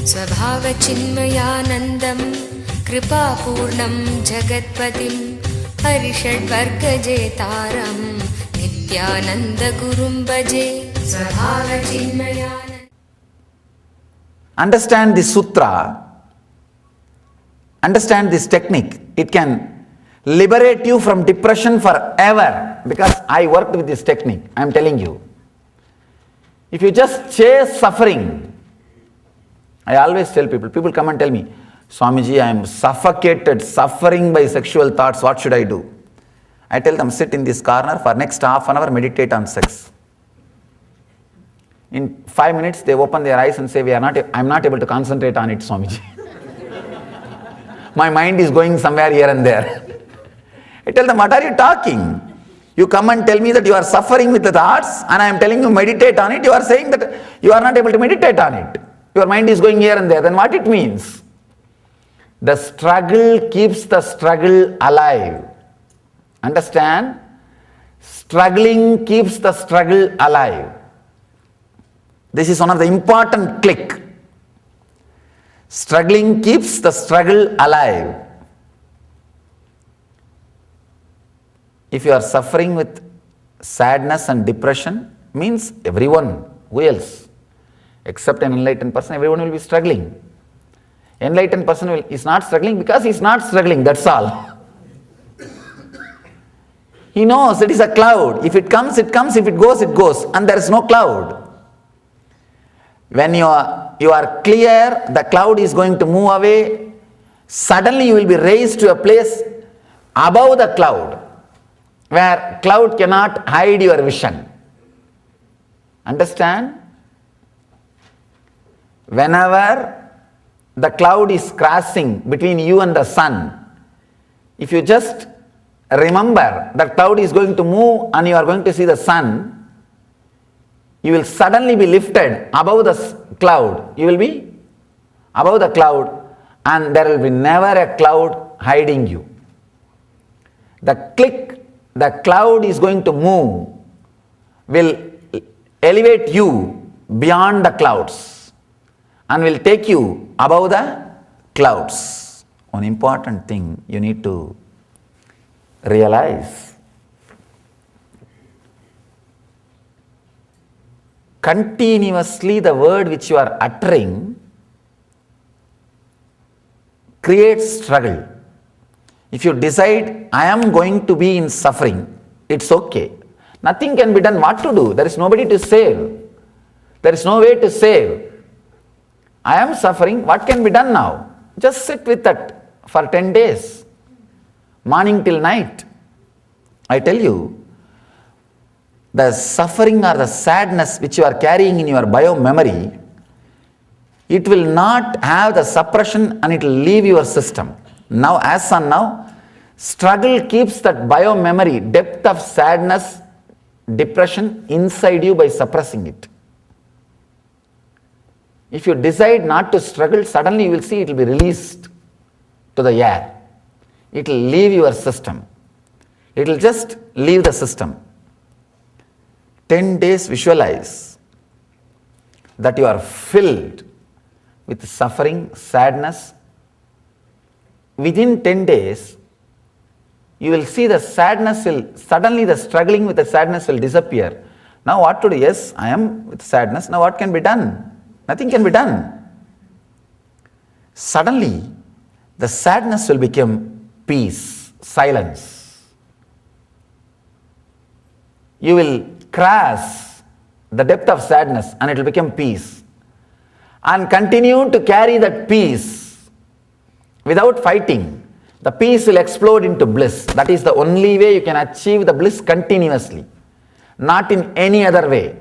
स्वभावचिन्मयानन्दं कृपापूर्णं जगत्पतिं हरिषड्वर्गजेतारं नित्यानन्दगुरुं भजे स्वभावचिन्मयानन्द. Understand this sutra, understand this technique. It can liberate you from depression forever, because I worked with this technique. I am telling you. If you just chase suffering, I always tell people come and tell me, Swamiji, I am suffocated, suffering by sexual thoughts, what should I do? I tell them, sit in this corner for next half an hour, meditate on sex. In 5 minutes, they open their eyes and say, I am not able to concentrate on it, Swamiji. My mind is going somewhere here and there. I tell them, what are you talking? You come and tell me that you are suffering with the thoughts, and I am telling you meditate on it. You are saying that you are not able to meditate on it. Your mind is going here and there. Then what it means? The struggle keeps the struggle alive. Understand? Struggling keeps the struggle alive. This is one of the important click. Struggling keeps the struggle alive. If you are suffering with sadness and depression, means everyone, who else? Except an enlightened person, everyone will be struggling. Enlightened person is not struggling because he is not struggling, that's all. He knows it is a cloud. If it comes, it comes. If it goes, it goes. And there is no cloud. When you are clear, the cloud is going to move away. Suddenly you will be raised to a place above the cloud, where cloud cannot hide your vision. Understand? Whenever the cloud is crossing between you and the sun, if you just remember that cloud is going to move and you are going to see the sun, you will suddenly be lifted above the cloud. You will be above the cloud, and there will be never a cloud hiding you. The cloud is going to move, will elevate you beyond the clouds and will take you above the clouds. One important thing you need to realize. Continuously the word which you are uttering creates struggle. If you decide, I am going to be in suffering, it's okay. Nothing can be done. What to do? There is nobody to save. There is no way to save. I am suffering, what can be done now? Just sit with that for 10 days, morning till night. I tell you, the suffering or the sadness which you are carrying in your bio-memory, it will not have the suppression and it will leave your system. Now, as on now, struggle keeps that bio-memory, depth of sadness, depression inside you by suppressing it. If you decide not to struggle, suddenly you will see it will be released to the air. It will leave your system. It will just leave the system. 10 days visualize that you are filled with suffering, sadness. Within 10 days, you will see the sadness suddenly the struggling with the sadness will disappear. Now what to do? Yes, I am with sadness. Now what can be done? Nothing can be done. Suddenly, the sadness will become peace, silence. You will cross the depth of sadness and it will become peace. And continue to carry that peace without fighting. The peace will explode into bliss. That is the only way you can achieve the bliss continuously. Not in any other way.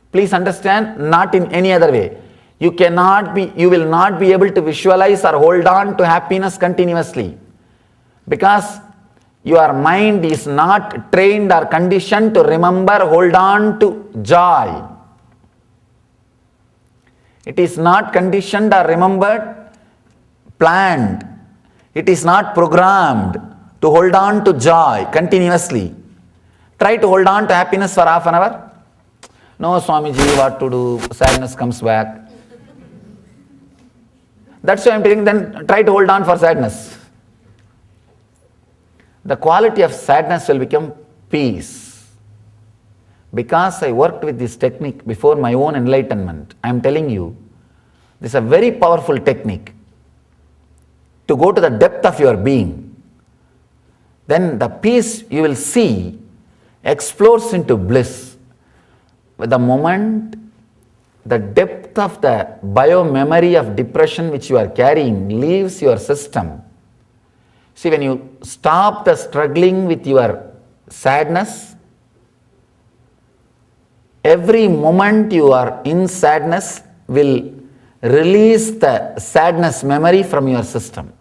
Please understand, not in any other way. You will not be able to visualize or hold on to happiness continuously. Because your mind is not trained or conditioned to remember, hold on to joy. It is not conditioned or remembered, planned. It is not programmed to hold on to joy continuously. Try to hold on to happiness for half an hour. No, Swamiji, what to do? Sadness comes back. That's why I'm telling then try to hold on for sadness. The quality of sadness will become peace. Because I worked with this technique before my own enlightenment, I am telling you, this is a very powerful technique to go to the depth of your being. Then the peace you will see explodes into bliss. With the moment, the depth of the bio-memory of depression which you are carrying leaves your system. See, when you stop the struggling with your sadness, every moment you are in sadness will release the sadness memory from your system.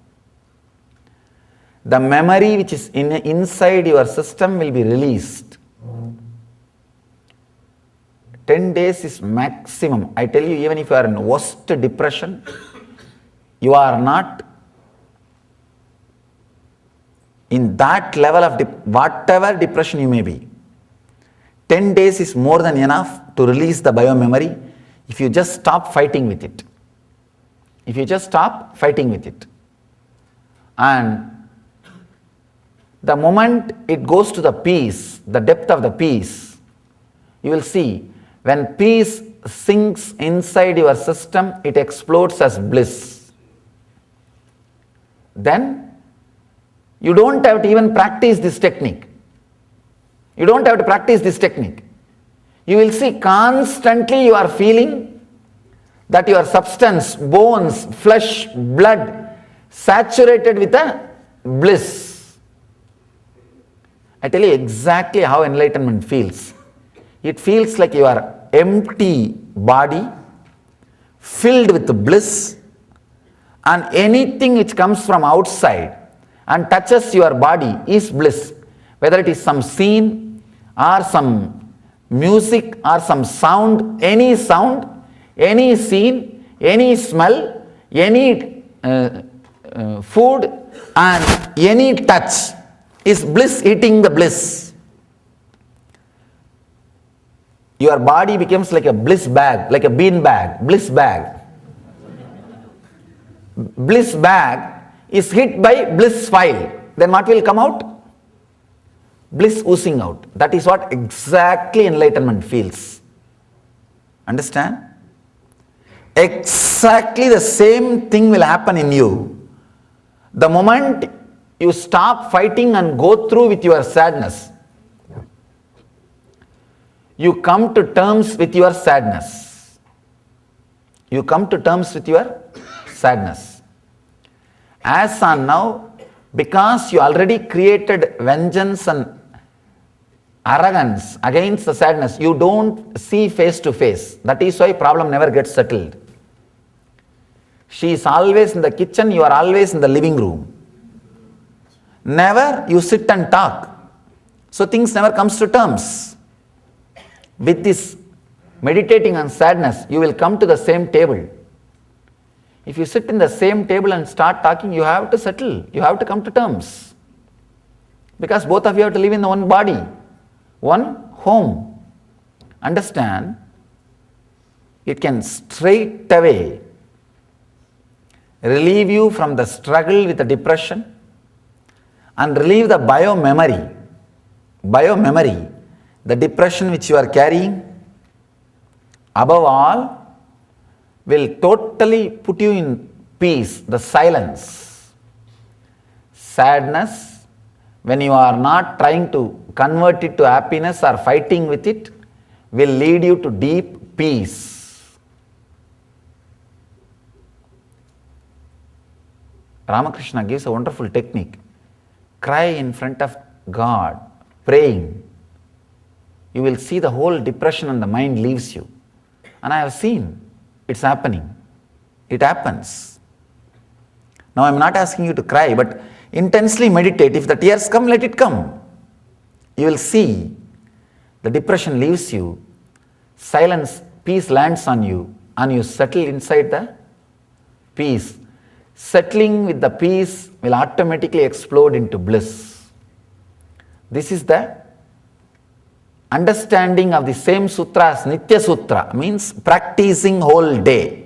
The memory which is inside your system will be released. 10 days is maximum. I tell you, even if you are in worst depression, you are not in that level of whatever depression you may be. 10 days is more than enough to release the bio-memory if you just stop fighting with it. If you just stop fighting with it. And the moment it goes to the peace, the depth of the peace, you will see when peace sinks inside your system, it explodes as bliss. Then you don't have to even practice this technique. You don't have to practice this technique. You will see constantly you are feeling that your substance, bones, flesh, blood, saturated with a bliss. I tell you exactly how enlightenment feels. It feels like your empty body filled with bliss, and anything which comes from outside and touches your body is bliss. Whether it is some scene or some music or some sound, any scene, any smell, any food and any touch is bliss eating the bliss. Your body becomes like a bliss bag, like a bean bag, bliss bag. Bliss bag is hit by bliss file. Then what will come out? Bliss oozing out. That is what exactly enlightenment feels. Understand? Exactly the same thing will happen in you. The moment you stop fighting and go through with your sadness, you come to terms with your sadness. You come to terms with your sadness. As on now, because you already created vengeance and arrogance against the sadness, you don't see face to face. That is why problem never gets settled. She is always in the kitchen, you are always in the living room. Never you sit and talk. So things never comes to terms. With this meditating on sadness, you will come to the same table. If you sit in the same table and start talking, you have to settle. You have to come to terms. Because both of you have to live in one body, one home. Understand? It can straight away relieve you from the struggle with the depression and relieve the bio-memory, the depression which you are carrying. Above all, will totally put you in peace, the silence. Sadness, when you are not trying to convert it to happiness or fighting with it, will lead you to deep peace. Ramakrishna gives a wonderful technique. Cry in front of God, praying. You will see the whole depression and the mind leaves you. And I have seen it's happening. It happens. Now I am not asking you to cry, but intensely meditate. If the tears come, let it come. You will see the depression leaves you, silence, peace lands on you, and you settle inside the peace. Settling with the peace will automatically explode into bliss. This is the understanding of the same sutra as Nithya Sutra, means practicing whole day.